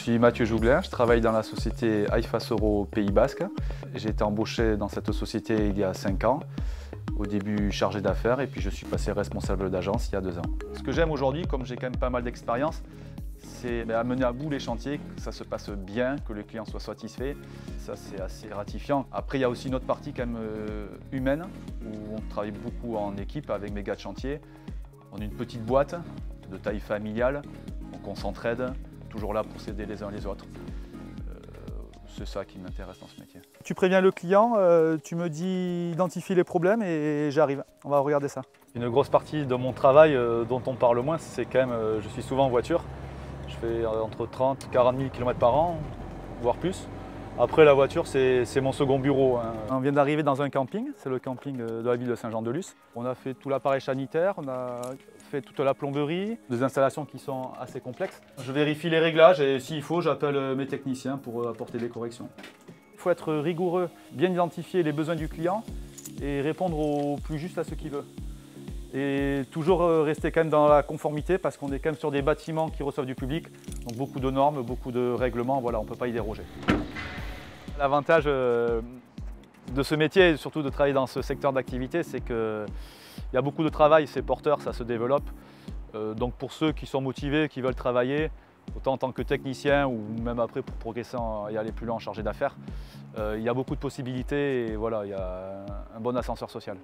suis Mathieu Jouglin, je travaille dans la société Aifasoro Pays Basque. J'ai été embauché dans cette société il y a 5 ans. Au début chargé d'affaires et puis je suis passé responsable d'agence il y a 2 ans. Ce que j'aime aujourd'hui, comme j'ai quand même pas mal d'expérience, c'est amener à bout les chantiers, que ça se passe bien, que le client soit satisfait. Ça, c'est assez gratifiant. Après, il y a aussi une autre partie quand même humaine, où on travaille beaucoup en équipe avec mes gars de chantier. On est une petite boîte de taille familiale, donc on s'entraide, toujours là pour s'aider les uns les autres. C'est ça qui m'intéresse dans ce métier. Tu préviens le client, tu me dis identifie les problèmes et j'arrive. On va regarder ça. Une grosse partie de mon travail dont on parle moins, c'est quand même, je suis souvent en voiture. Je fais entre 30 et 40 000 km par an, voire plus. Après, la voiture, c'est mon second bureau. On vient d'arriver dans un camping, c'est le camping de la ville de Saint-Jean-de-Luz. On a fait tout l'appareil sanitaire, on a fait toute la plomberie, des installations qui sont assez complexes. Je vérifie les réglages et s'il faut, j'appelle mes techniciens pour apporter des corrections. Il faut être rigoureux, bien identifier les besoins du client et répondre au plus juste à ce qu'il veut. Et toujours rester quand même dans la conformité parce qu'on est quand même sur des bâtiments qui reçoivent du public. Donc beaucoup de normes, beaucoup de règlements, voilà, on ne peut pas y déroger. L'avantage de ce métier, et surtout de travailler dans ce secteur d'activité, c'est qu'il y a beaucoup de travail, c'est porteur, ça se développe. Donc pour ceux qui sont motivés, qui veulent travailler, autant en tant que technicien ou même après pour progresser et aller plus loin en chargé d'affaires, il y a beaucoup de possibilités et voilà, il y a un bon ascenseur social.